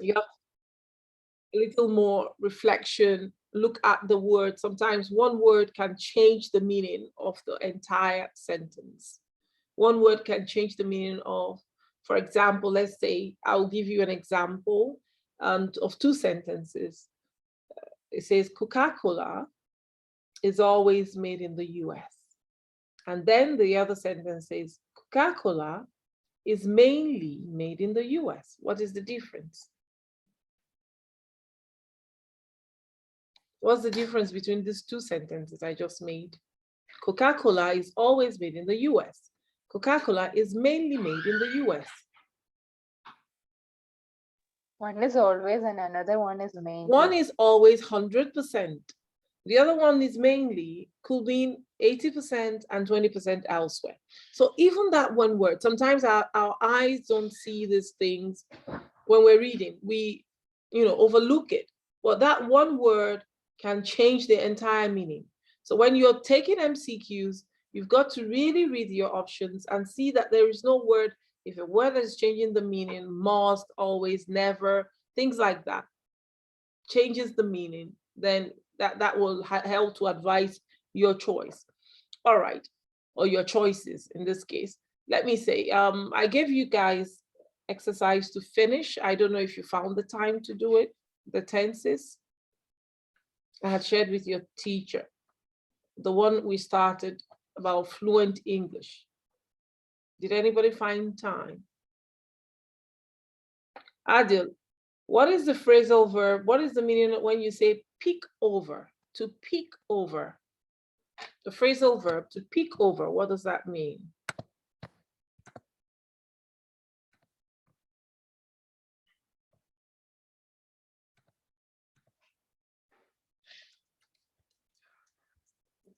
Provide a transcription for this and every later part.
You have a little more reflection, look at the word. Sometimes one word can change the meaning of the entire sentence. One word can change the meaning of, for example, let's say, I'll give you an example of two sentences. It says Coca-Cola is always made in the US. And then the other sentence says Coca-Cola is mainly made in the US. What is the difference? What's the difference between these two sentences I just made? Coca-Cola is always made in the US. Coca-Cola is mainly made in the US. One is always and another one is mainly. One is always 100%. The other one is mainly, could mean 80% and 20% elsewhere. So even that one word, sometimes our eyes don't see these things when we're reading. We, overlook it. Well, that one word can change the entire meaning. So when you're taking MCQs, you've got to really read your options and see that there is no word, if a word is changing the meaning, must, always, never, things like that, changes the meaning, then that will help to advise your choice. All right, or your choices in this case. Let me say, I gave you guys exercise to finish. I don't know if you found the time to do it, the tenses. I had shared with your teacher, the one we started about fluent English. Did anybody find time? Adil, what is the phrasal verb? What is the meaning when you say peek over? To peek over. The phrasal verb, to peek over, what does that mean?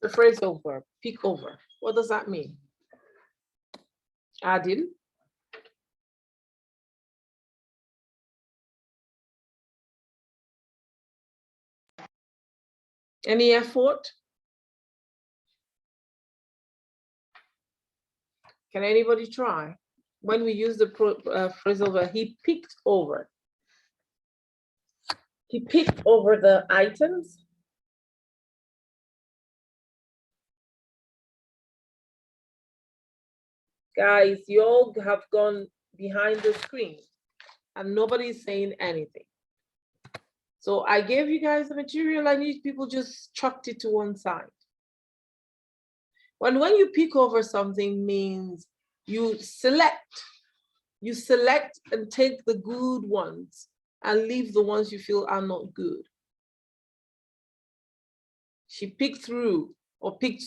The phrasal verb, peek over, what does that mean? Adil? Any effort? Can anybody try? When we use the phrasal verb, he peeked over. He peeked over the items. Guys, you all have gone behind the screen and nobody's saying anything. So I gave you guys the material. I need people just chucked it to one side. When you peek over something means you select and take the good ones and leave the ones you feel are not good. She peeked through, or peeked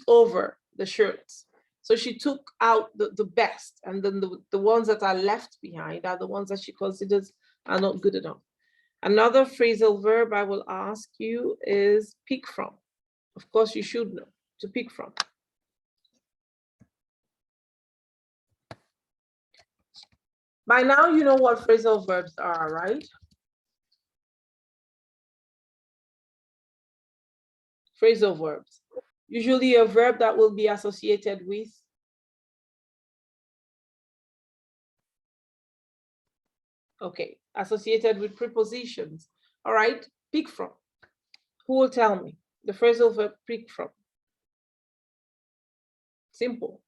over the shirts. So she took out the best, and then the ones that are left behind are the ones that she considers are not good enough. Another phrasal verb I will ask you is pick from. Of course, you should know, to pick from. By now, you know what phrasal verbs are, right? Phrasal verbs. Usually a verb that will be associated with associated with prepositions. All right, pick from. Who will tell me the phrasal verb pick from? Simple.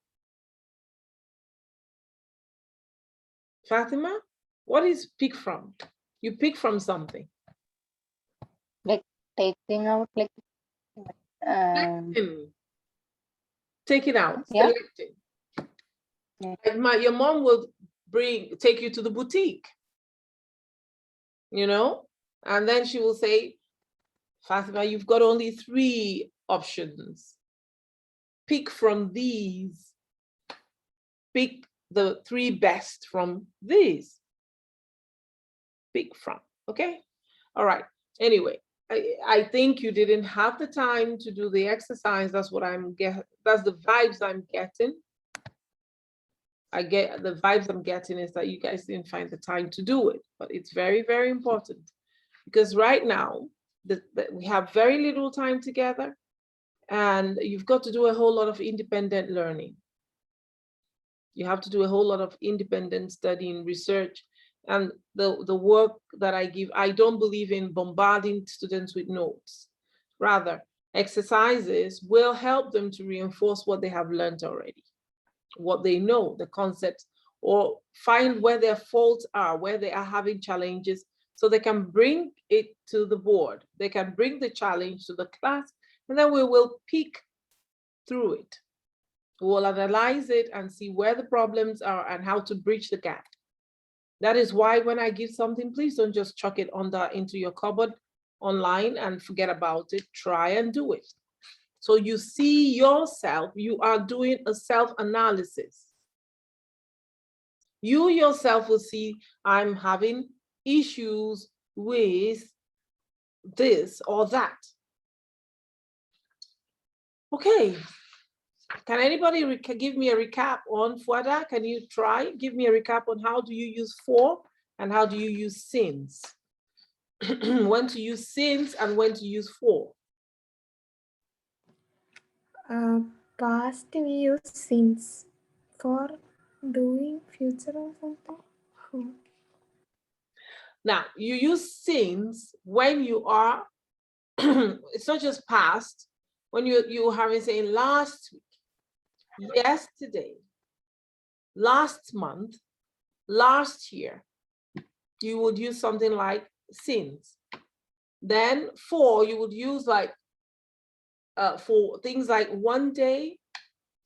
Fatima, what is pick from? You pick from something. Like taking out, like take it out, yeah. selecting. Like your mom will take you to the boutique, and then she will say, Fatima, you've got only 3 options. Pick from these. Pick the 3 best from these. Pick from, okay? All right, anyway, I think you didn't have the time to do the exercise. That's what I'm getting. That's the vibes I'm getting. I get the vibes I'm getting is that you guys didn't find the time to do it, but it's very, very important because right now we have very little time together and you've got to do a whole lot of independent learning. You have to do a whole lot of independent studying, research, And the work that I give, I don't believe in bombarding students with notes. Rather, exercises will help them to reinforce what they have learned already, what they know, the concepts, or find where their faults are, where they are having challenges, so they can bring it to the board. They can bring the challenge to the class, and then we will pick through it. We'll analyze it and see where the problems are and how to bridge the gap. That is why when I give something, please don't just chuck it into your cupboard online and forget about it. Try and do it. So you see yourself, you are doing a self-analysis. You yourself will see, I'm having issues with this or that. Okay. Can anybody give me a recap on Fuada? Can you try? Give me a recap on how do you use for and how do you use since? When to use since and when to use for. Past we use since for doing future or something. Now, you use since when you are, it's not just past, when you having saying last week, yesterday, last month, last year, you would use something like since. Then for, you would use like for things like 1 day,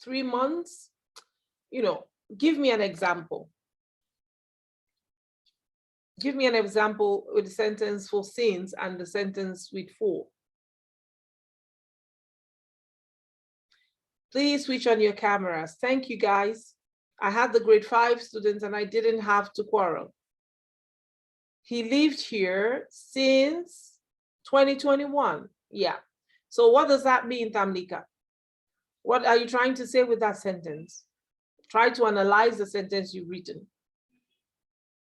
3 months, you know. Give me an example. Give me an example with the sentence for since and the sentence with for. Please switch on your cameras. Thank you, guys. I had the grade 5 students and I didn't have to quarrel. He lived here since 2021. Yeah. So what does that mean, Tamlika? What are you trying to say with that sentence? Try to analyze the sentence you've written.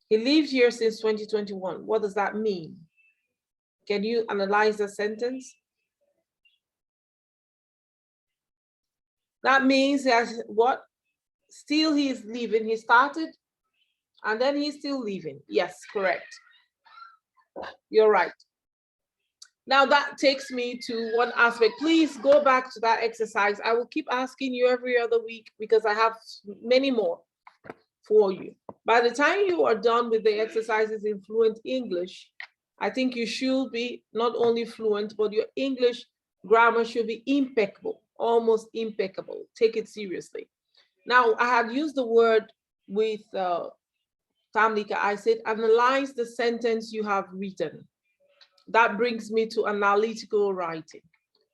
He lived here since 2021. What does that mean? Can you analyze the sentence? That means that what? Still he's leaving. He started and then he's still leaving. Yes, correct. You're right. Now that takes me to one aspect. Please go back to that exercise. I will keep asking you every other week because I have many more for you. By the time you are done with the exercises in fluent English, I think you should be not only fluent, but your English grammar should be impeccable, almost impeccable. Take it seriously. Now, I had used the word with Tamlika. I said, analyze the sentence you have written. That brings me to analytical writing.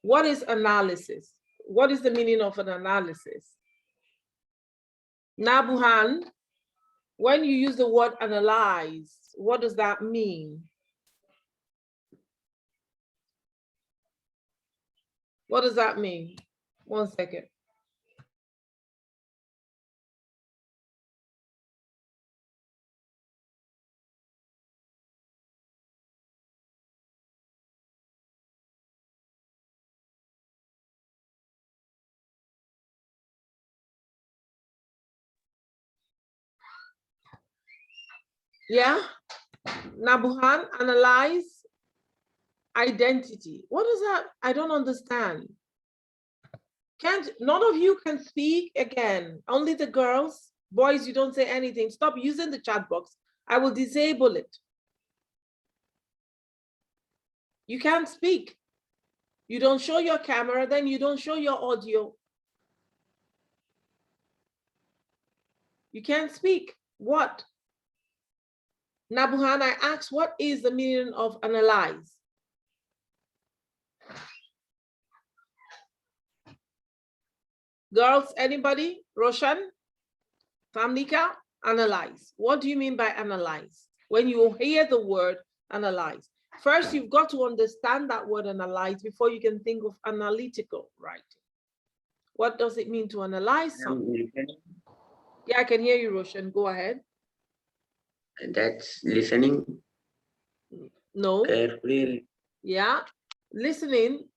What is analysis? What is the meaning of an analysis? Nabuhan, when you use the word analyze, what does that mean? What does that mean? 1 second. Yeah, Nabuhan, analyze identity. What is that? I don't understand. None of you can speak again. Only the girls. Boys, you don't say anything. Stop using the chat box. I will disable it. You can't speak. You don't show your camera, then you don't show your audio. You can't speak. What? Nabuhan, I asked, what is the meaning of analyze? Girls, anybody? Roshan? Tamlika? Analyze. What do you mean by analyze? When you hear the word analyze, first you've got to understand that word analyze before you can think of analytical writing. What does it mean to analyze something? Yeah, I can hear you, Roshan. Go ahead. That's listening. No. Carefully. Yeah, listening.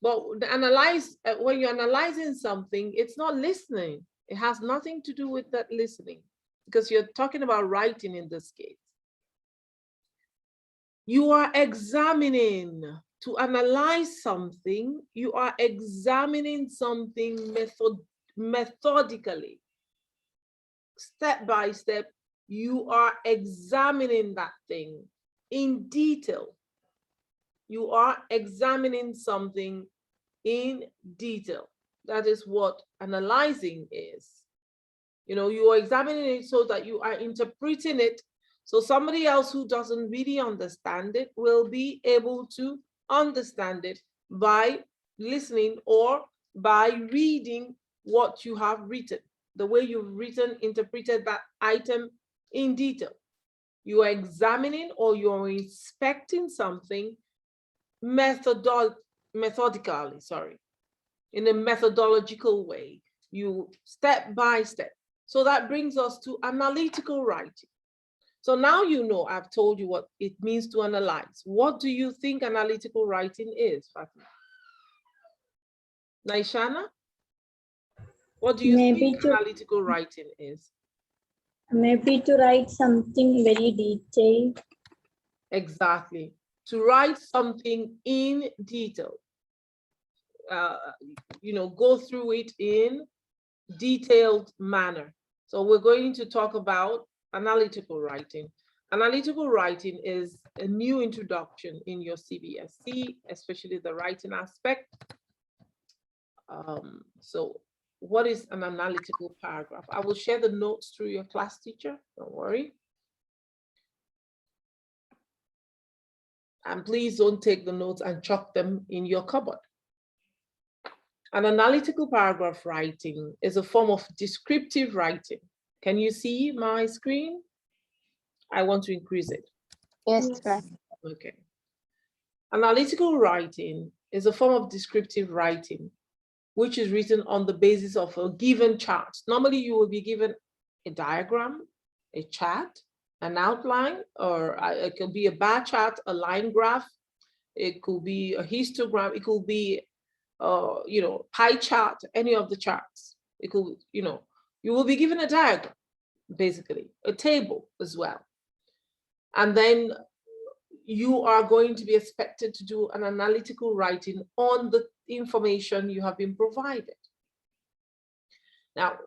But the analyze, when you're analyzing something, it's not listening. It has nothing to do with that listening because you're talking about writing in this case. You are examining. To analyze something, you are examining something methodically. Step by step, you are examining that thing in detail. You are examining something in detail. That is what analyzing is. You know, you are examining it so that you are interpreting it. So somebody else who doesn't really understand it will be able to understand it by listening or by reading what you have written, the way you've written, interpreted that item in detail. You are examining or you're inspecting something methodically, in a methodological way, you step by step. So that brings us to analytical writing. So now you know, I've told you what it means to analyze. What do you think analytical writing is, Fatima? Naishana? What do you think analytical writing is? Maybe to write something very detailed. Exactly. To write something in detail. You know, go through it in detailed manner. So we're going to talk about analytical writing. Analytical writing is a new introduction in your CBSE, especially the writing aspect. So what is an analytical paragraph? I will share the notes through your class teacher, don't worry. And please don't take the notes and chuck them in your cupboard. An analytical paragraph writing is a form of descriptive writing. Can you see my screen? I want to increase it. Yes, Yes. ma'am. Okay. Analytical writing is a form of descriptive writing, which is written on the basis of a given chart. Normally, you will be given a diagram, a chart, an outline, or it could be a bar chart, a line graph. It could be a histogram. It could be, you know, pie chart, any of the charts. It could, you know, you will be given a diagram, basically, a table as well. And then you are going to be expected to do an analytical writing on the information you have been provided. Now,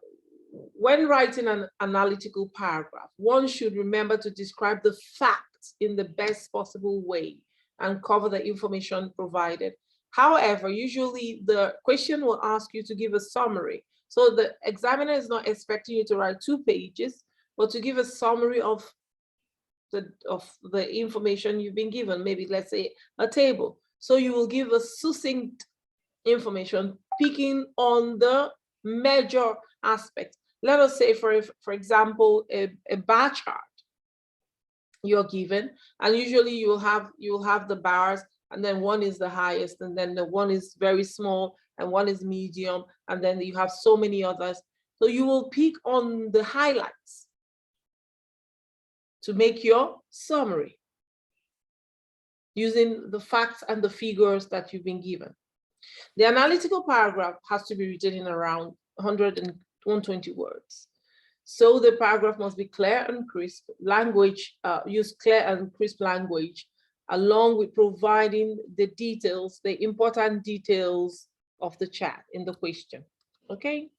when writing an analytical paragraph, one should remember to describe the facts in the best possible way and cover the information provided. However, usually the question will ask you to give a summary. So the examiner is not expecting you to write 2 pages, but to give a summary of the information you've been given, maybe let's say a table. So you will give a succinct information, picking on the major aspects. Let us say, for example, a bar chart you're given, and usually you will have the bars, and then one is the highest, and then the one is very small, and one is medium, and then you have so many others. So you will pick on the highlights to make your summary using the facts and the figures that you've been given. The analytical paragraph has to be written in around 100 and 120 words. So the paragraph must be clear and crisp language, use clear and crisp language, along with providing the details, the important details of the chat in the question, okay?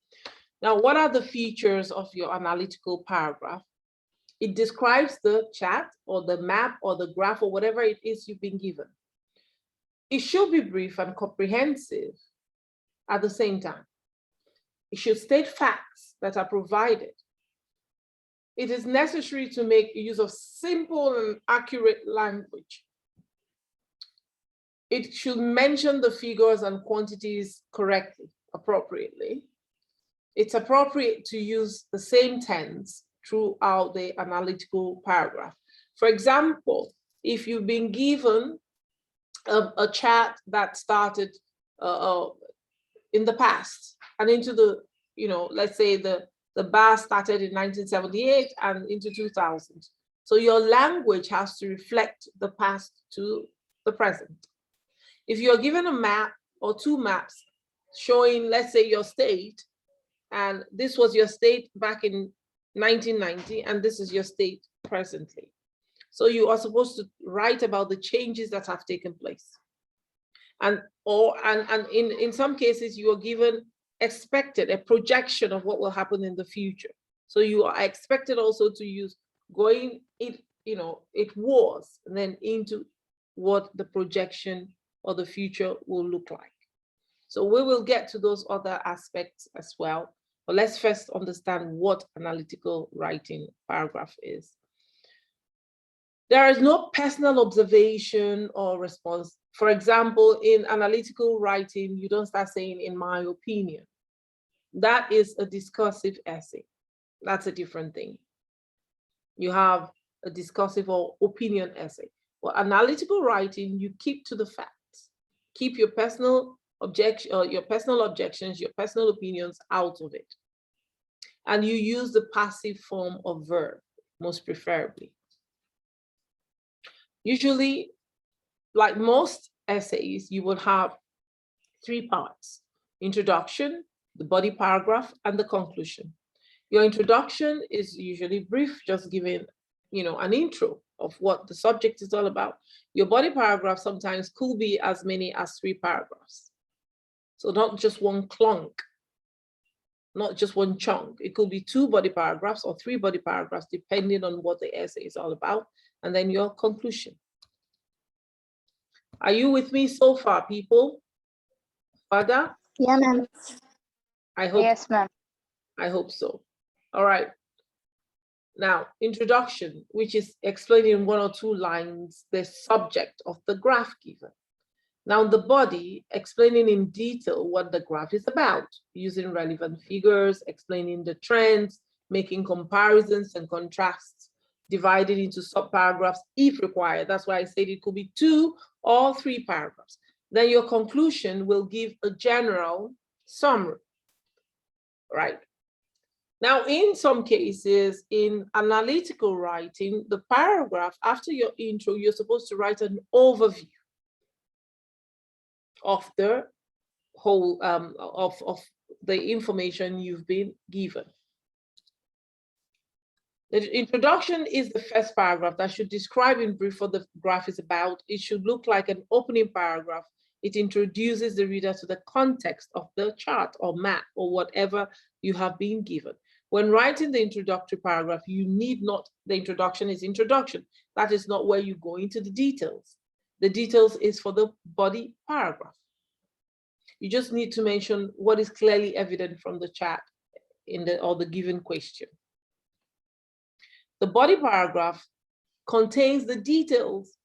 Now, what are the features of your analytical paragraph? It describes the chat or the map or the graph or whatever it is you've been given. It should be brief and comprehensive at the same time. It should state facts that are provided. It is necessary to make use of simple and accurate language. It should mention the figures and quantities correctly, appropriately. It's appropriate to use the same tense throughout the analytical paragraph. For example, if you've been given a chat that started in the past and into the, you know, let's say the bar started in 1978 and into 2000. So your language has to reflect the past to the present. If you're given a map or 2 maps showing, let's say, your state, and this was your state back in 1990, and this is your state presently. So you are supposed to write about the changes that have taken place. And in some cases, you are given expected, a projection of what will happen in the future. So you are expected also to use going, it was, and then into what the projection or the future will look like. So we will get to those other aspects as well. But let's first understand what analytical writing paragraph is. There is no personal observation or response. For example, in analytical writing, you don't start saying, in my opinion. That is a discursive essay. That's a different thing. You have a discursive or opinion essay. For analytical writing, you keep to the facts. Keep your personal objections, your personal opinions out of it. And you use the passive form of verb, most preferably. Usually, like most essays, you will have 3 parts: introduction, the body paragraph, and the conclusion. Your introduction is usually brief, just giving, an intro of what the subject is all about. Your body paragraph sometimes could be as many as 3 paragraphs. So not just one clunk, not just one chunk. It could be 2 body paragraphs or 3 body paragraphs, depending on what the essay is all about. And then your conclusion. Are you with me so far, people? Father? Yeah, ma'am. I hope. Yes, ma'am. I hope so. All right. Now, introduction, which is explaining in 1 or 2 lines the subject of the graph given. Now, the body, explaining in detail what the graph is about, using relevant figures, explaining the trends, making comparisons and contrasts, divided into subparagraphs if required. That's why I said it could be 2 or 3 paragraphs. Then your conclusion will give a general summary, right? Now, in some cases, in analytical writing, the paragraph after your intro, you're supposed to write an overview of the whole, of the information you've been given. The introduction is the first paragraph that should describe in brief what the graph is about. It should look like an opening paragraph. It introduces the reader to the context of the chart or map or whatever you have been given. When writing the introductory paragraph, you need not, the introduction is introduction. That is not where you go into the details. The details is for the body paragraph. You just need to mention what is clearly evident from the chat or the given question. The body paragraph contains the details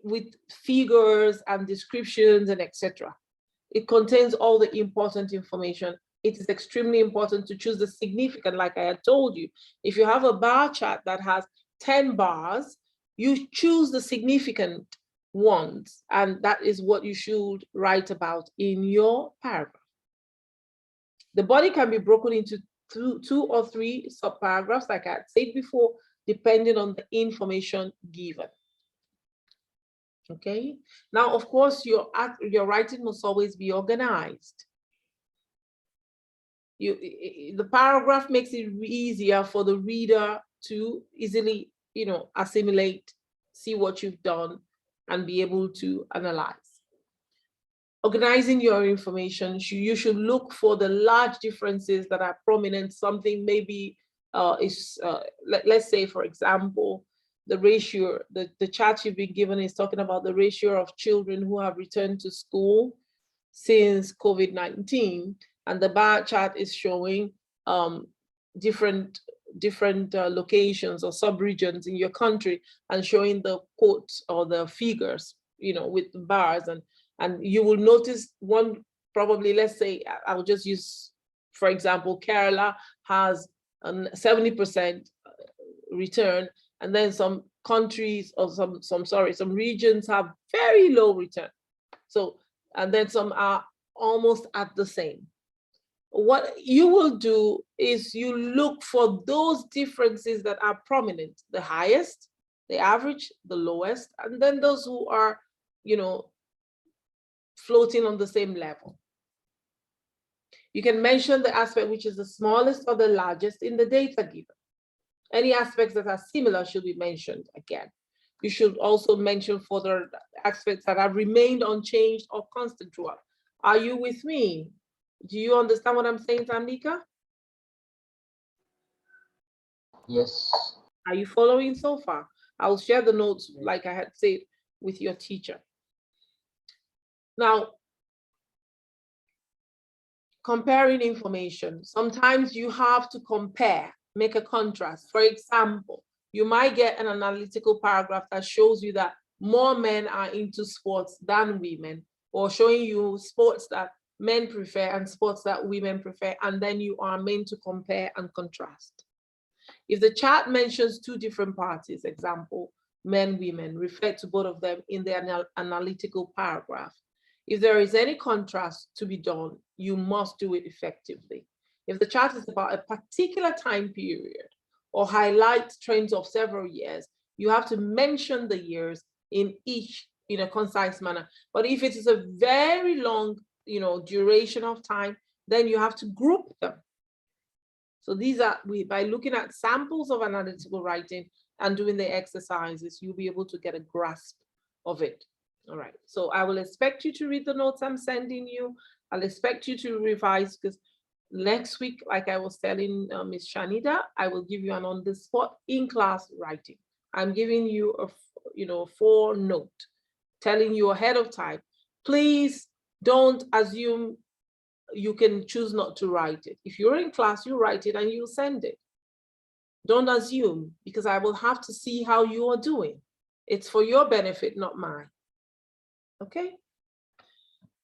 with figures and descriptions and etc. It contains all the important information. It is extremely important to choose the significant, like I had told you. If you have a bar chart that has 10 bars, you choose the significant ones, and that is what you should write about in your paragraph. The body can be broken into 2 or 3 subparagraphs, like I had said before, depending on the information given. Okay, now of course your writing must always be organized. The paragraph makes it easier for the reader to easily, assimilate, see what you've done, and be able to analyze. Organizing your information, you should look for the large differences that are prominent. Something maybe let's say, for example, the ratio, the chart you've been given is talking about the ratio of children who have returned to school since COVID-19, and the bar chart is showing different locations or sub-regions in your country and showing the quotes or the figures, with the bars, and you will notice one, probably, let's say, I'll just use, for example, Kerala has a 70% return, and then some countries or some regions have very low return. So, and then some are almost at the same. What you will do is you look for those differences that are prominent, the highest, the average, the lowest, and then those who are, floating on the same level. You can mention the aspect which is the smallest or the largest in the data given. Any aspects that are similar should be mentioned again. You should also mention further aspects that have remained unchanged or constant throughout. Are you with me? Do you understand what I'm saying, Tamika? Yes. Are you following so far? I'll share the notes like I had said with your teacher. Now, comparing information. Sometimes you have to compare, make a contrast. For example, you might get an analytical paragraph that shows you that more men are into sports than women, or showing you sports that men prefer and sports that women prefer, and then you are meant to compare and contrast. If the chart mentions two different parties, example, men, women, refer to both of them in the analytical paragraph. If there is any contrast to be done, you must do it effectively. If the chart is about a particular time period or highlights trends of several years, you have to mention the years in each in a concise manner. But if it is a very long, duration of time, then you have to group them. So these are, by looking at samples of analytical writing and doing the exercises, you'll be able to get a grasp of it. All right, so I will expect you to read the notes I'm sending you. I'll expect you to revise, because next week, like I was telling Ms. Shanida, I will give you an on-the-spot in-class writing. I'm giving you a 4-note, telling you ahead of time. Please don't assume you can choose not to write it. If you're in class, you write it and you'll send it. Don't assume, because I will have to see how you are doing. It's for your benefit, not mine. Okay?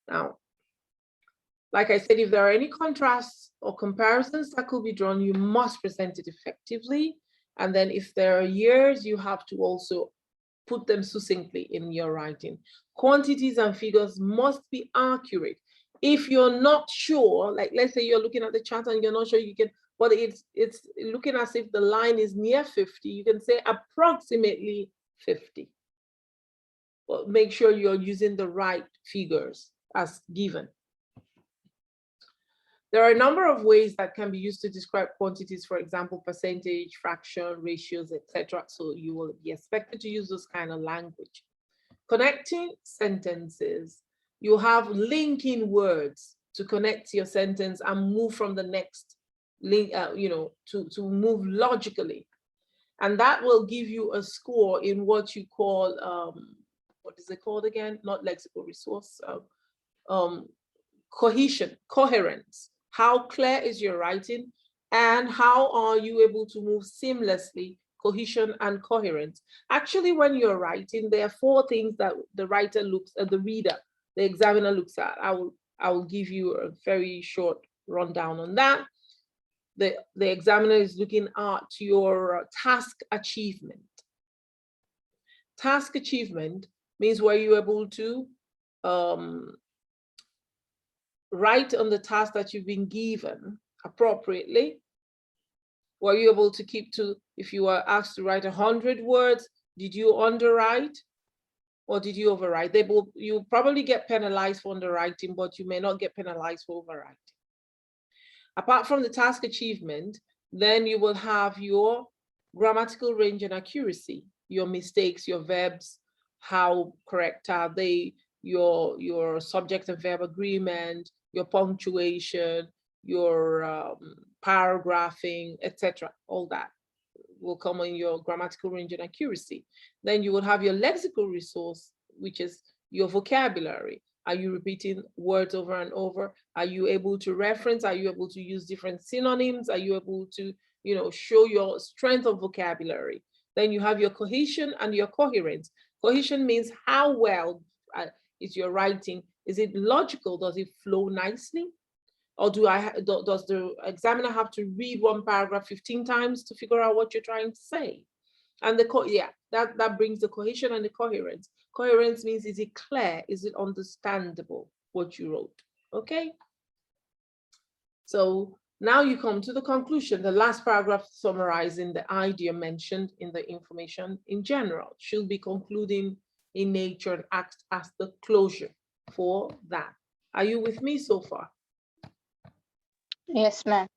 Now, like I said, if there are any contrasts or comparisons that could be drawn, you must present it effectively. And then if there are years, you have to also put them succinctly in your writing. Quantities and figures must be accurate. If you're not sure, like let's say you're looking at the chart and you're not sure you can, but it's looking as if the line is near 50, you can say approximately 50. But make sure you're using the right figures as given. There are a number of ways that can be used to describe quantities, for example, percentage, fraction, ratios, etc. So you will be expected to use this kind of language. Connecting sentences, you have linking words to connect your sentence and move from the next link, to move logically. And that will give you a score in what you call, what is it called again? Not lexical resource, cohesion, coherence. How clear is your writing, and how are you able to move seamlessly? Cohesion and coherence. Actually, when you're writing, there are 4 things that the writer looks at, the reader, the examiner looks at. I will give you a very short rundown on that. The examiner is looking at your task achievement. Task achievement means were you able to write on the task that you've been given appropriately? Were you able to keep to, if you were asked to write 100 words, did you underwrite or did you overwrite? You probably get penalized for underwriting, but you may not get penalized for overwriting. Apart from the task achievement, then you will have your grammatical range and accuracy, your mistakes, your verbs, how correct are they, your subject and verb agreement, your punctuation, your paragraphing, etc. All that will come in your grammatical range and accuracy. Then you will have your lexical resource, which is your vocabulary. Are you repeating words over and over? Are you able to reference? Are you able to use different synonyms? Are you able to, show your strength of vocabulary? Then you have your cohesion and your coherence. Cohesion means how well is your writing? Is it logical? Does it flow nicely? Or does the examiner have to read one paragraph 15 times to figure out what you're trying to say? And that brings the cohesion and the coherence. Coherence means, is it clear? Is it understandable what you wrote? Okay. So now you come to the conclusion. The last paragraph summarizing the idea mentioned in the information in general should be concluding in nature and act as the closure for that. Are you with me so far? Yes, ma'am.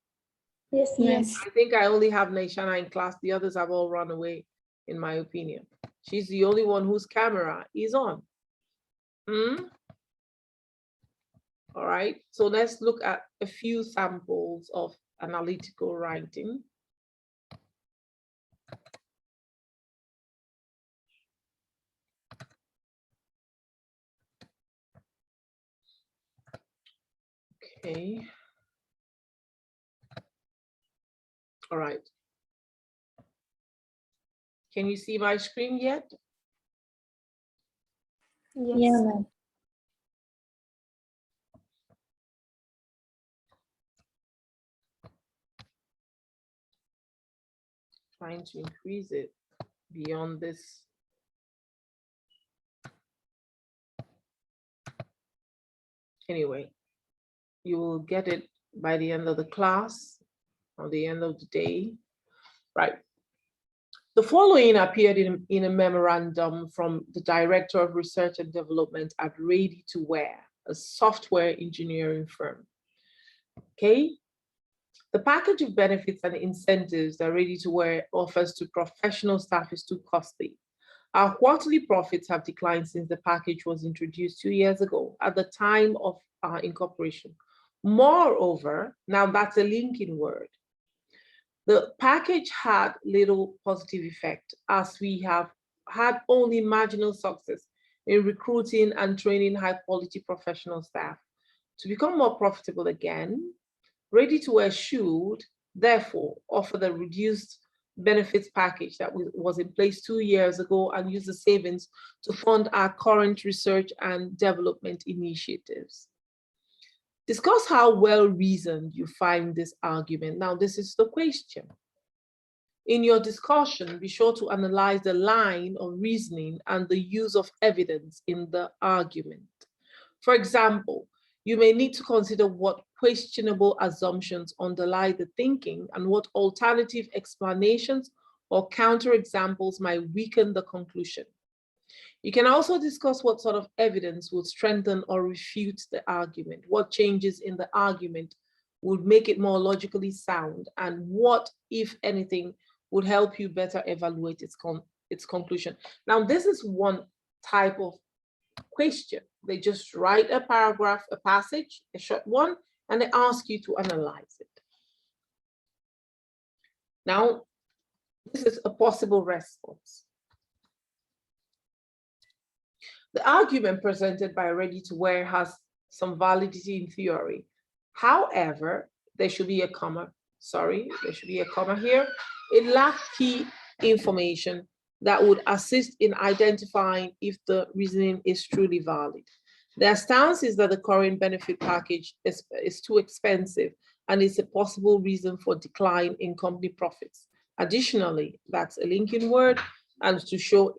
Yes, ma'am. Yes. I think I only have Naishana in class. The others have all run away, in my opinion. She's the only one whose camera is on. All right, so let's look at a few samples of analytical writing. Okay. All right. Can you see my screen yet? Yes. Yeah, ma'am. Trying to increase it beyond this. Anyway, you will get it by the end of the class, or the end of the day, right? The following appeared in a memorandum from the Director of Research and Development at Ready to Wear, a software engineering firm. Okay, the package of benefits and incentives that Ready to Wear offers to professional staff is too costly. Our quarterly profits have declined since the package was introduced 2 years ago at the time of our incorporation. Moreover, now that's a linking word, the package had little positive effect as we have had only marginal success in recruiting and training high quality professional staff. To become more profitable again, Ready to Wear should therefore offer the reduced benefits package that was in place 2 years ago and use the savings to fund our current research and development initiatives. Discuss how well reasoned you find this argument. Now, this is the question. In your discussion, be sure to analyze the line of reasoning and the use of evidence in the argument. For example, you may need to consider what questionable assumptions underlie the thinking and what alternative explanations or counterexamples might weaken the conclusion. You can also discuss what sort of evidence would strengthen or refute the argument, what changes in the argument would make it more logically sound, and what, if anything, would help you better evaluate its conclusion. Now, this is one type of question. They just write a paragraph, a passage, a short one, and they ask you to analyze it. Now, this is a possible response. The argument presented by Ready to Wear has some validity in theory. However, there should be a comma. Sorry, there should be a comma here. It lacks key information that would assist in identifying if the reasoning is truly valid. Their stance is that the current benefit package is too expensive and is a possible reason for decline in company profits. Additionally, that's a linking word, and to show,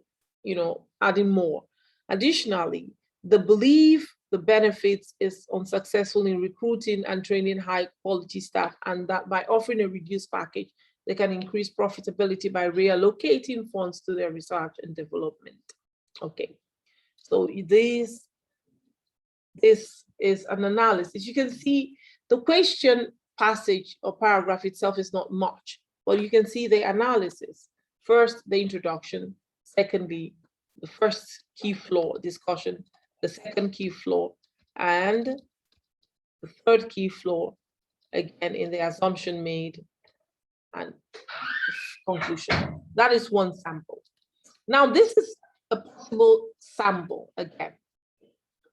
adding more. Additionally, the belief the benefits is unsuccessful in recruiting and training high quality staff, and that by offering a reduced package, they can increase profitability by reallocating funds to their research and development. Okay, so this is an analysis. You can see the question passage or paragraph itself is not much, but you can see the analysis. First, the introduction. Secondly, the first key flaw discussion, the second key flaw, and the third key flaw, again, in the assumption made and conclusion. That is one sample. Now, this is a possible sample again.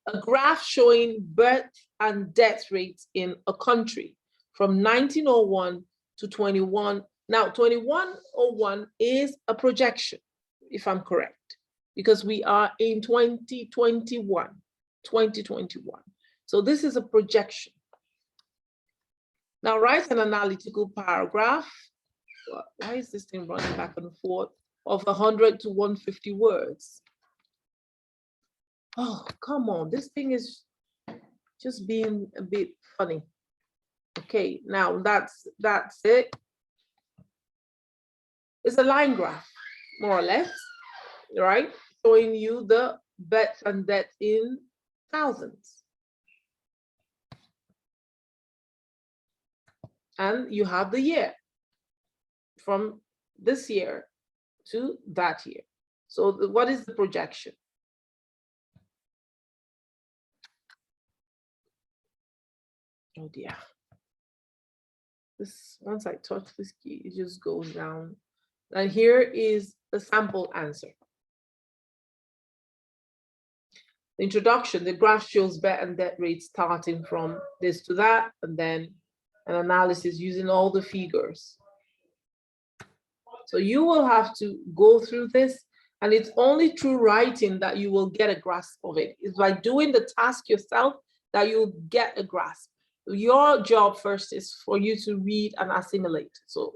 A graph showing birth and death rates in a country from 1901 to 21. Now, 2101 is a projection, if I'm correct, because we are in 2021. So this is a projection. Now write an analytical paragraph. Why is this thing running back and forth? Of 100 to 150 words. Oh, come on, this thing is just being a bit funny. Okay, now that's it. It's a line graph, more or less, right? Showing you the births and deaths in thousands. And you have the year from this year to that year. So what is the projection? Oh dear. This, once I touch this key, it just goes down. And here is the sample answer. The introduction, the graph shows bet and debt rates starting from this to that, and then an analysis using all the figures. So you will have to go through this, and it's only through writing that you will get a grasp of it. It's by doing the task yourself that you'll get a grasp. Your job first is for you to read and assimilate. So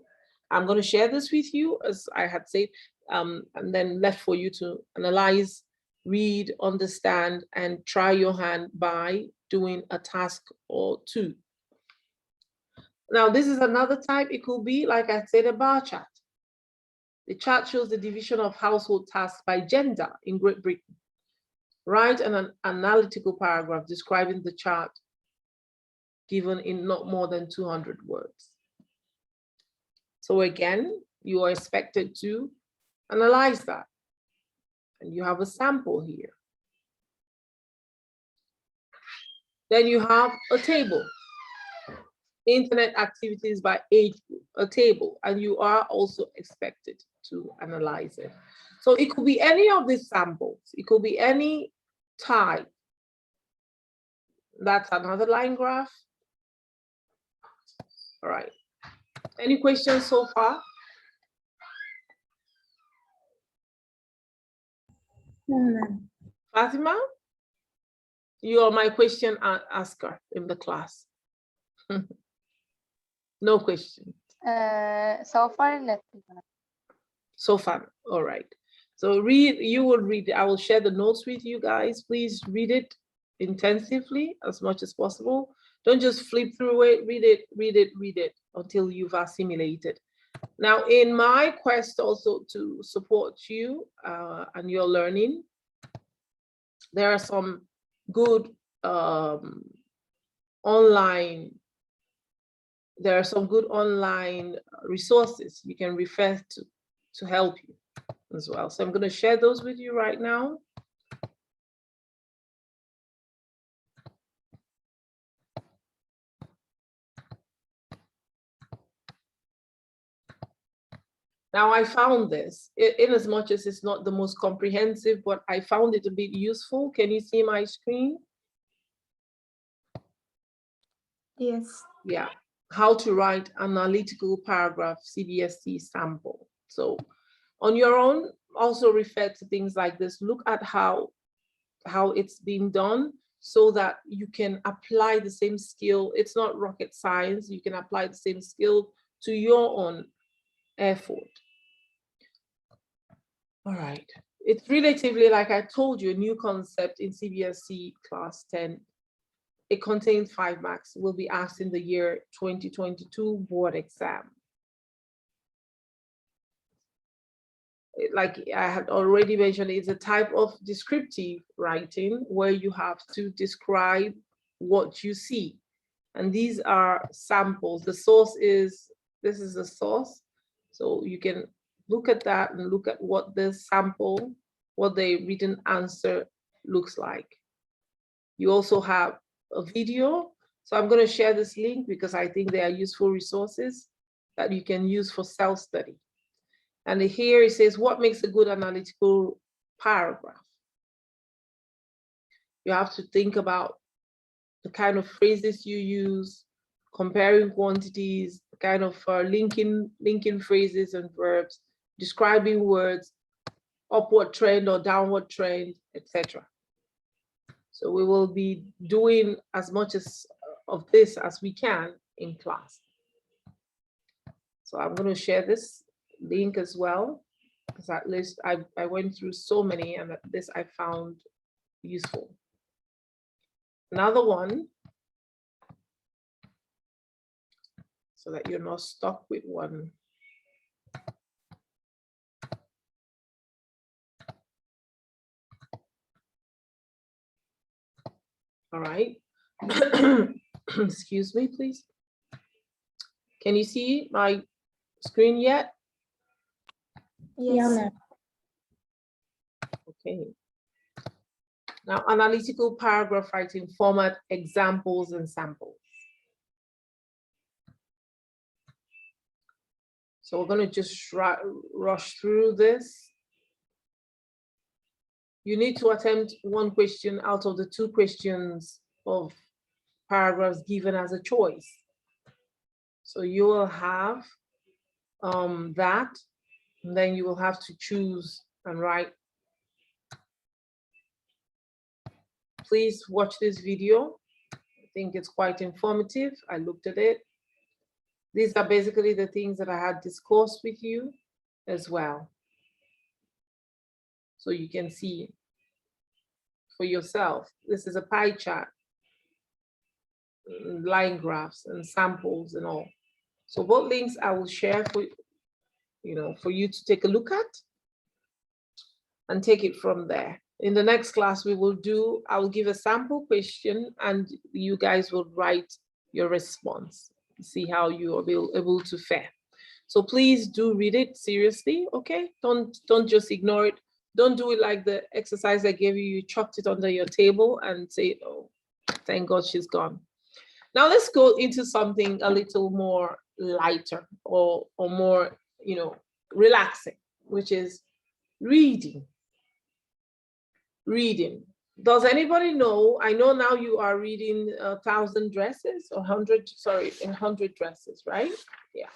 I'm going to share this with you, as I had said, and then left for you to analyze, read, understand, and try your hand by doing a task or two. Now, this is another type. It could be, like I said, a bar chart. The chart shows the division of household tasks by gender in Great Britain. Write an analytical paragraph describing the chart given in not more than 200 words. So again, you are expected to analyze that. And you have a sample here. Then you have a table. Internet activities by age group, a table, and you are also expected to analyze it. So it could be any of these samples. It could be any type. That's another line graph. All right. Any questions so far? No, ma'am. Fatima, you are my question asker in the class. No question. So far, nothing. So far, all right. So read, you will read, I will share the notes with you guys. Please read it intensively as much as possible. Don't just flip through it, read it, read it, read it until you've assimilated. Now, in my quest also to support you and your learning, there are some good online resources you can refer to help you as well. So I'm going to share those with you right now. Now I found this, in as much as it's not the most comprehensive, but I found it a bit useful. Can you see my screen? Yes. Yeah, how to write analytical paragraph CBSE sample. So on your own, also refer to things like this. Look at how it's being done so that you can apply the same skill. It's not rocket science. You can apply the same skill to your own effort. All right. It's relatively, like I told you, a new concept in CBSE class 10. It contains 5 marks, will be asked in the year 2022 board exam. Like I had already mentioned, it's a type of descriptive writing where you have to describe what you see. And these are samples. The source is, this is the source. So you can look at that and look at what the sample, what the written answer looks like. You also have a video. So I'm going to share this link because I think they are useful resources that you can use for self-study. And here it says, what makes a good analytical paragraph? You have to think about the kind of phrases you use, comparing quantities, kind of linking phrases and verbs, describing words, upward trend or downward trend, etc. So we will be doing as much of this as we can in class. So I'm going to share this link as well, because at least I went through so many, and this I found useful. Another one, so that you're not stuck with one. All right. Excuse me, please. Can you see my screen yet? Yes. Yeah, ma'am. Okay. Now, analytical paragraph writing format, examples and samples. So we're going to just rush through this. You need to attempt one question out of the 2 questions of paragraphs given as a choice. So you will have that, and then you will have to choose and write. Please watch this video. I think it's quite informative. I looked at it. These are basically the things that I had discussed with you as well. So you can see for yourself. This is a pie chart, line graphs and samples and all. So both links I will share for for you to take a look at and take it from there. In the next class I will give a sample question and you guys will write your response. See how you will be able to fare. So please do read it seriously, okay? Don't just ignore it. Don't do it like the exercise I gave you. You chucked it under your table and say, oh, thank God she's gone. Now let's go into something a little more lighter or more, relaxing, which is reading. Reading. Does anybody know? I know now you are reading 1,000 dresses or 100 dresses, right? Yeah.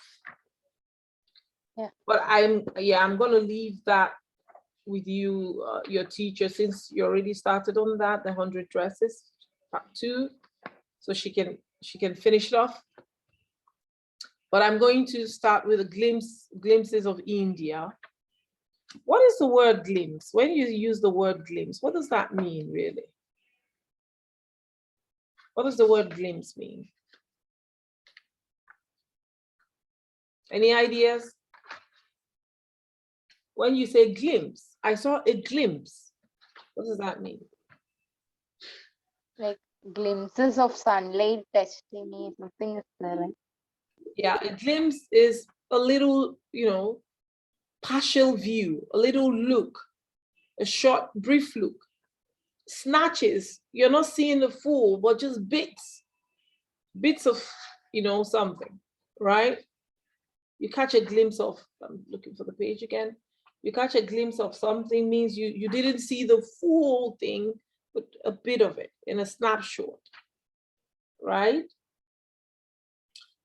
Yeah. But I'm going to leave that with you, your teacher, since you already started on that, the 100 dresses, part 2, so she can finish it off. But I'm going to start with a glimpses of India. What is the word glimpse? When you use the word glimpse, what does that mean, really? What does the word glimpse mean? Any ideas? When you say glimpse, I saw a glimpse. What does that mean? Like glimpses of sunlight touching me, something is there, right? Yeah, a glimpse is a little, partial view, a little look, a short, brief look. Snatches, you're not seeing the full, but just bits of, something, right? You catch a glimpse of, I'm looking for the page again. You catch a glimpse of something means you didn't see the full thing, but a bit of it in a snapshot, right?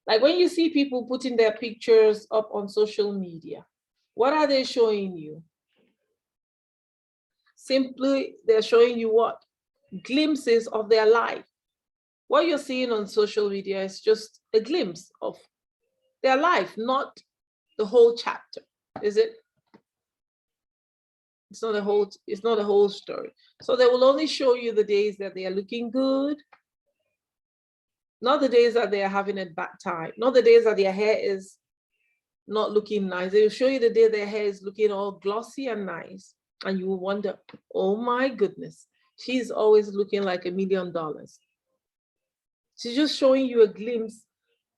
Like when you see people putting their pictures up on social media, what are they showing you? Simply, they're showing you what? Glimpses of their life. What you're seeing on social media is just a glimpse of their life, not the whole chapter, is it? It's not the whole story. So they will only show you the days that they are looking good, not the days that they are having a bad time, not the days that their hair is not looking nice. They will show you the day their hair is looking all glossy and nice. And you will wonder, oh my goodness, she's always looking like $1 million. She's just showing you a glimpse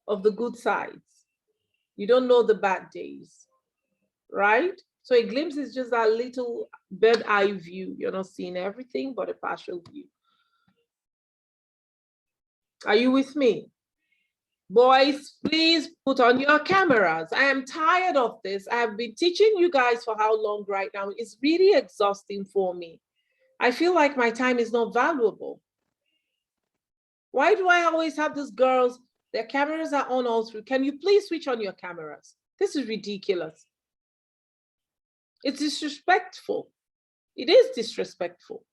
of the good sides. You don't know the bad days, right? So a glimpse is just that little bird eye view. You're not seeing everything, but a partial view. Are you with me? Boys, please put on your cameras. I am tired of this. I have been teaching you guys for how long right now? It's really exhausting for me. I feel like my time is not valuable. Why do I always have these girls, their cameras are on all through? Can you please switch on your cameras? This is ridiculous. It's disrespectful. It is disrespectful.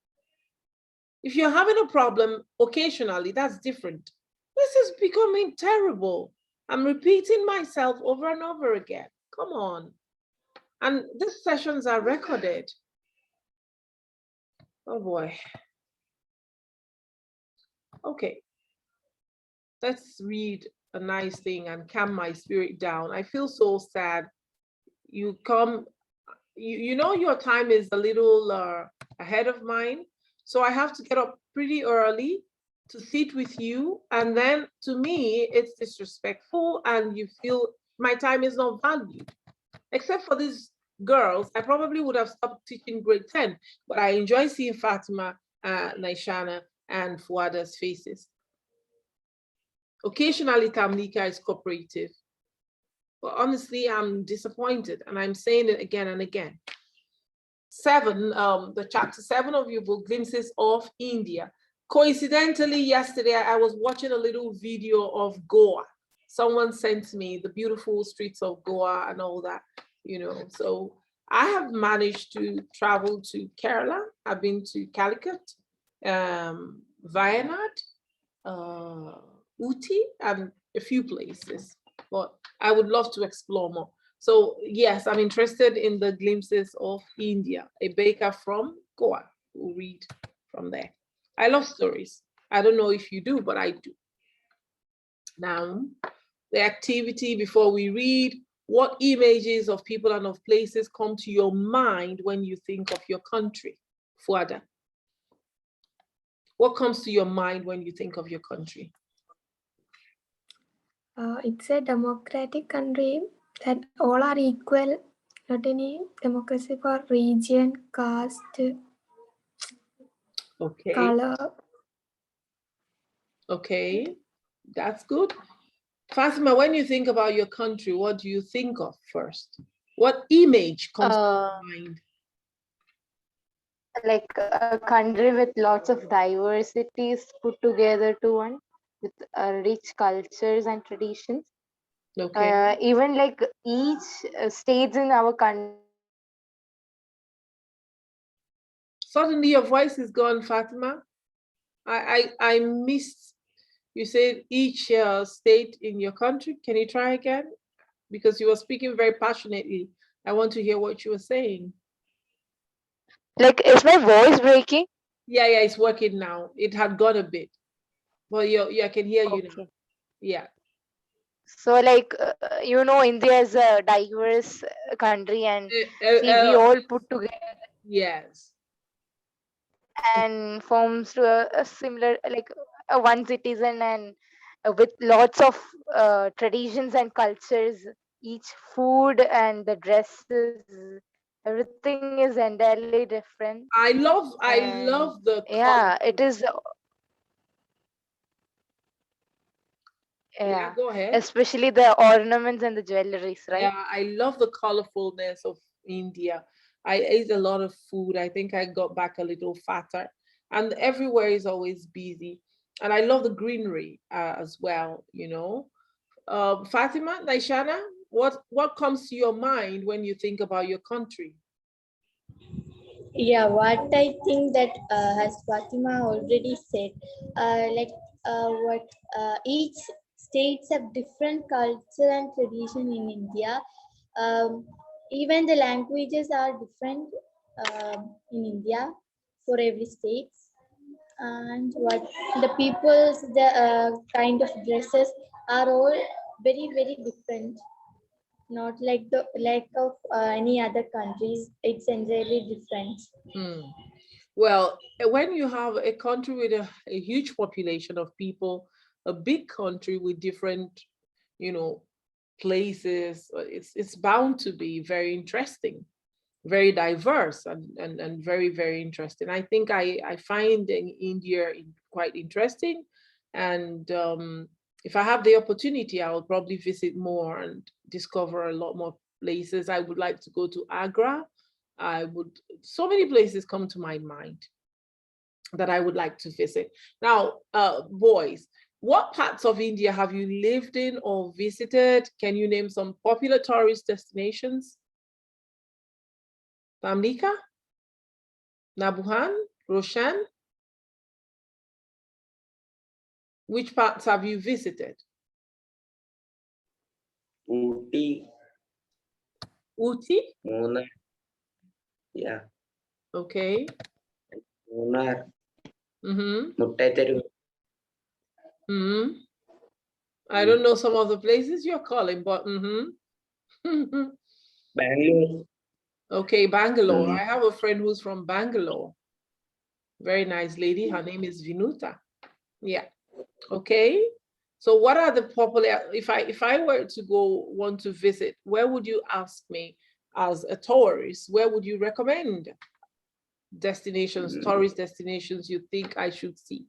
If you're having a problem occasionally, that's different. This is becoming terrible. I'm repeating myself over and over again. Come on. And these sessions are recorded. Oh boy. Okay. Let's read a nice thing and calm my spirit down. I feel so sad. You come, you know your time is a little ahead of mine. So I have to get up pretty early to sit with you. And then to me, it's disrespectful and you feel my time is not valued. Except for these girls, I probably would have stopped teaching grade 10, but I enjoy seeing Fatima, Naishana, and Fuada's faces. Occasionally, Tamlika is cooperative. But honestly, I'm disappointed, and I'm saying it again and again. 7, the chapter 7 of your book, Glimpses of India. Coincidentally, yesterday, I was watching a little video of Goa. Someone sent me the beautiful streets of Goa and all that, you know. So I have managed to travel to Kerala. I've been to Calicut, Wayanad, Uti, and a few places, but I would love to explore more. So yes, I'm interested in the glimpses of India. A baker from Goa will read from there. I love stories. I don't know if you do, but I do. Now, the activity before we read, what images of people and of places come to your mind when you think of your country? Fuada. What comes to your mind when you think of your country? It's a democratic country that all are equal, not any democracy for region, caste, Okay. color. Okay, that's good. Fatima, when you think about your country, what do you think of first? What image comes to your mind? Like a country with lots of diversities put together to one, with rich cultures and traditions. Okay. Even like each states in our country. Suddenly your voice is gone, Fatima. I missed, you said each state in your country. Can you try again? Because you were speaking very passionately. I want to hear what you were saying. Like, is my voice breaking? Yeah, it's working now. It had gone a bit, but I can hear you now. Okay. Yeah. So, like, India is a diverse country, and see, we all put together Yes. and forms to a similar, like, a one citizen, and with lots of traditions and cultures. Each food and the dresses, everything is entirely different. I love And the yeah, it color. is. Yeah, Yeah, go ahead. especially the ornaments and the jewelries, right? Yeah, I love the colorfulness of India. I ate a lot of food. I think I got back a little fatter, and everywhere is always busy. And I love the greenery as well, you know. Fatima, Naishana, what comes to your mind when you think about your country? Yeah, what I think that as Fatima already said, what each states have different culture and tradition in India. Um, Even the languages are different in India for every state. And what the people's the kind of dresses are all very very different, not like the like of any other countries. It's entirely different. Hmm. Well, when you have a country with a huge population of people, a big country with different, you know, places, it's bound to be very interesting, very diverse, and very, very interesting. I think I find in India quite interesting. And if I have the opportunity, I will probably visit more and discover a lot more places. I would like to go to Agra. So many places come to my mind that I would like to visit. Now, boys, what parts of India have you lived in or visited? Can you name some popular tourist destinations? Tamlika, Nabuhan, Roshan, which parts have you visited? Ooty, Uti, Munnar, yeah, okay. Munnar, Mm-hmm. Muttaiteru, Mm-hmm. I don't know some of the places you're calling, but mm-hmm. Bangalore. Okay, Bangalore. Mm. I have a friend who's from Bangalore. Very nice lady. Her name is Vinuta. Yeah. Okay. So what are the popular, if I were to go want to visit, where would you ask me? as a tourist, where would you recommend destinations, tourist destinations you think I should see?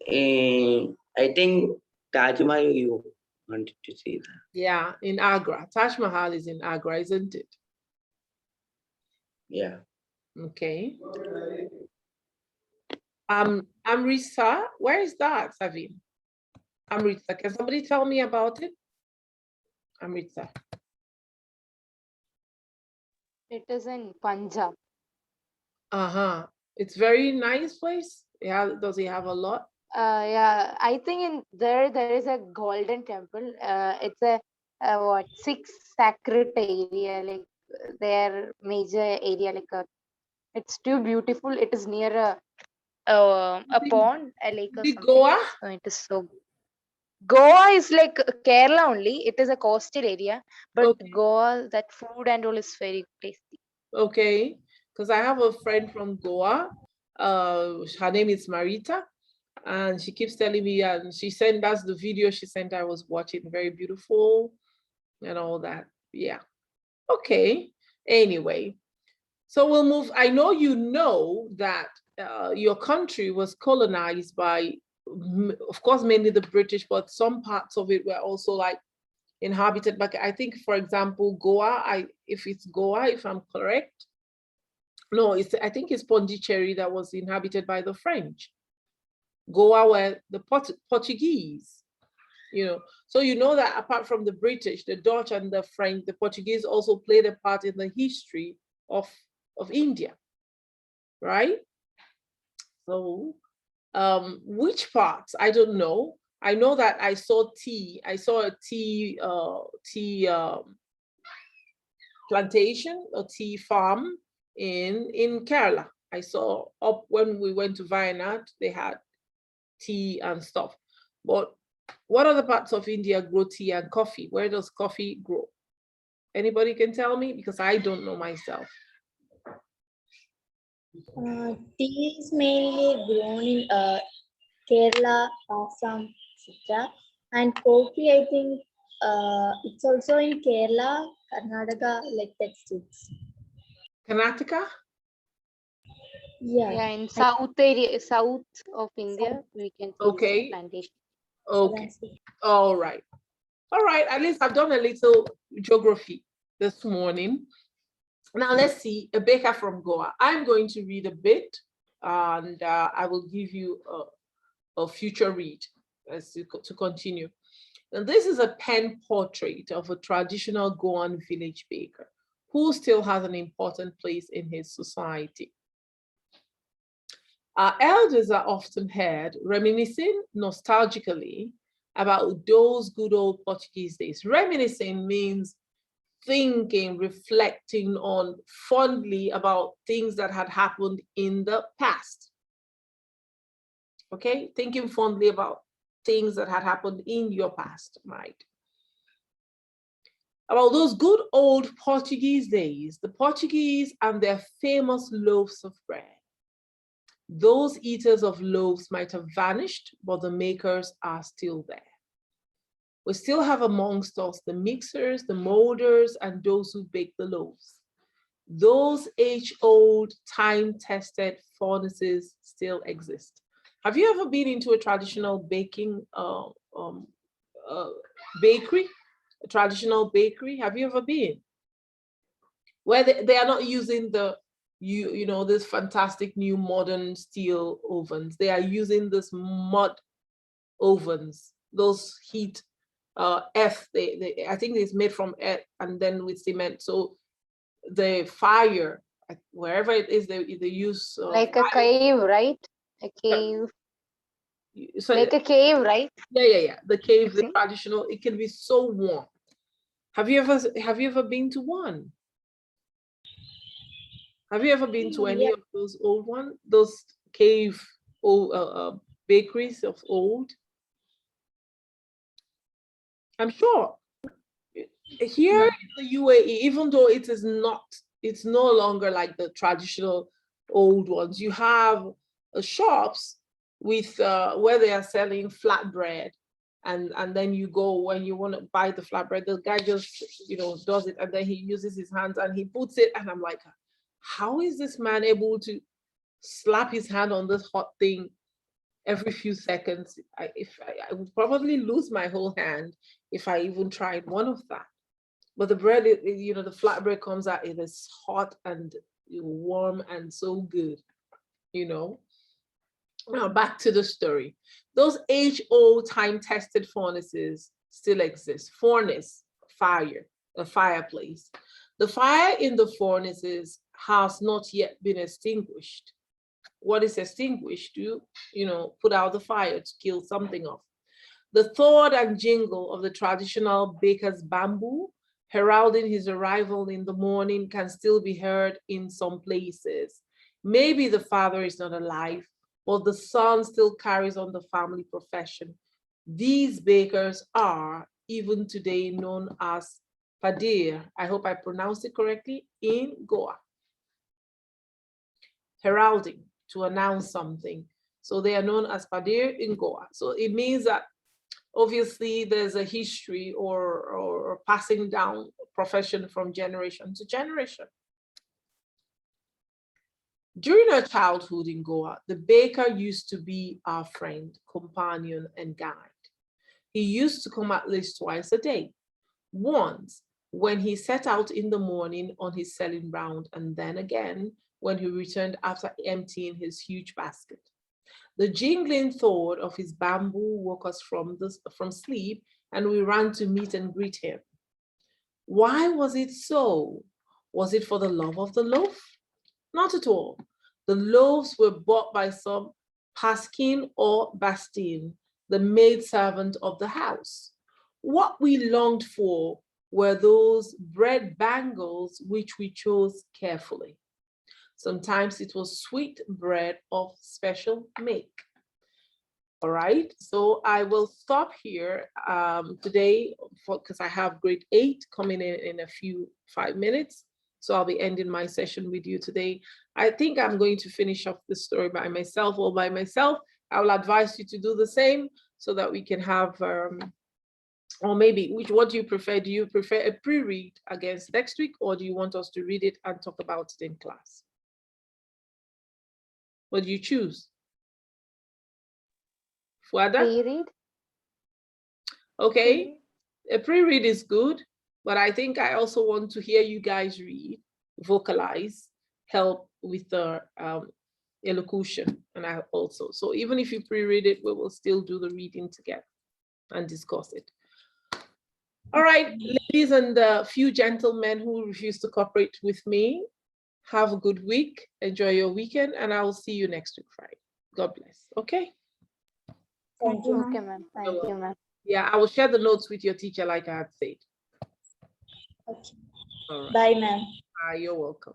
I think Taj Mahal you wanted to see that. Yeah, in Agra. Taj Mahal is in Agra, isn't it? Yeah. Okay. Amritsar, where is that, Savin? Amritsar, can somebody tell me about it? Amritsar. It is in Punjab. Uh-huh. It's very nice place. Yeah, does it have a lot? Yeah, I think in there is a golden temple. It's a what, 6 sacred area, like their major area, like it's too beautiful. It is near a pond, a lake or The something. Goa? So it is so. Goa is like Kerala only. It is a coastal area, but Okay. Goa, that food and all is very tasty. Okay, because I have a friend from Goa. Her name is Marita, and she keeps telling me, and she sent us the video she sent. I was watching, very beautiful, and all that. Yeah. Okay. Anyway, so we'll move. I know you know that your country was colonized by, of course, mainly the British, but some parts of it were also like inhabited. But I think, for example, Goa. If it's Goa, if I'm correct. No, I think it's Pondicherry that was inhabited by the French. Goa were the Portuguese, you know. So you know that apart from the British, the Dutch and the French, the Portuguese also played a part in the history of India, right? So which parts? I don't know. I know that I saw tea. I saw a tea plantation, a tea farm in Kerala. I saw up when we went to Wayanad, they had tea and stuff. But what other parts of India grow tea and coffee? Where does coffee grow? Anybody can tell me, because I don't know myself. Tea is mainly grown in Kerala, Assam, etc. And coffee, I think it's also in Kerala, Karnataka, like that states. Karnataka? Yeah. Yeah, in south area, south of India, we can see this Okay. plantation. Okay. All right. All right. At least I've done a little geography this morning. Now let's see, a baker from Goa. I'm going to read a bit, and I will give you a future read as to continue. And this is a pen portrait of a traditional Goan village baker who still has an important place in his society. Our elders are often heard reminiscing nostalgically about those good old Portuguese days. Reminiscing means thinking, reflecting on fondly about things that had happened in the past. Okay, thinking fondly about things that had happened in your past, right? About those good old Portuguese days, the Portuguese and their famous loaves of bread. Those eaters of loaves might have vanished, but the makers are still there. We still have amongst us the mixers, the molders, and those who bake the loaves. Those age-old, time-tested furnaces still exist. Have you ever been into a traditional baking bakery? A traditional bakery? Have you ever been? Where they are not using the you know, this fantastic new modern steel ovens. They are using this mud ovens, those heat earth. I think it's made from earth and then with cement. So the fire, wherever it is, they use Like a cave, right? A cave. So like a cave, right? yeah. The cave, the See? traditional. It can be so warm. Have you ever been to one? Have you ever been to any of those old ones? Those cave bakeries of old? I'm sure here in the UAE, even though it is not, it's no longer like the traditional old ones. You have shops with where they are selling flatbread and then you go when you want to buy the flatbread, the guy just, you know, does it, and then he uses his hands and he puts it, and I'm like, how is this man able to slap his hand on this hot thing every few seconds? I would probably lose my whole hand if I even tried one of that. But the bread, you know, the flatbread comes out, it is hot and warm and so good, you know. Now back to the story. Those age-old, time-tested furnaces still exist. Furnace, fire, a fireplace. The fire in the furnaces has not yet been extinguished. What is extinguished? You know, put out the fire to kill something off. The thud and jingle of the traditional baker's bamboo heralding his arrival in the morning can still be heard in some places. Maybe the father is not alive, but the son still carries on the family profession. These bakers are, even today, known as padir. I hope I pronounced it correctly, in Goa. Heralding, to announce something. So they are known as padir in Goa. So it means that obviously there's a history or passing down profession from generation to generation. During our childhood in Goa, the baker used to be our friend, companion, and guide. He used to come at least twice a day. Once when he set out in the morning on his selling round, and then again when he returned after emptying his huge basket. The jingling thud of his bamboo woke us from sleep, and we ran to meet and greet him. Why was it so? Was it for the love of the loaf? Not at all. The loaves were bought by some Paskin or Bastine, the maidservant of the house. What we longed for were those bread bangles which we chose carefully. Sometimes it was sweet bread of special make. All right, so I will stop here today because I have grade 8 coming in a few 5 minutes. So I'll be ending my session with you today. I think I'm going to finish up the story by myself, all by myself. I will advise you to do the same so that we can have, or maybe, what do you prefer? Do you prefer a pre-read against next week, or do you want us to read it and talk about it in class? What do you choose? Fuada? Pre-read? Okay, a pre-read is good, but I think I also want to hear you guys read, vocalize, help with the elocution, and I also. So even if you pre-read it, we will still do the reading together and discuss it. All right, ladies and a few gentlemen who refuse to cooperate with me, have a good week, enjoy your weekend, and I will see you next week Friday. God bless, okay? Thank you. Okay, ma'am. Thank you, ma'am. Yeah, I will share the notes with your teacher like I had said. Okay. All right. Bye, ma'am. You're welcome.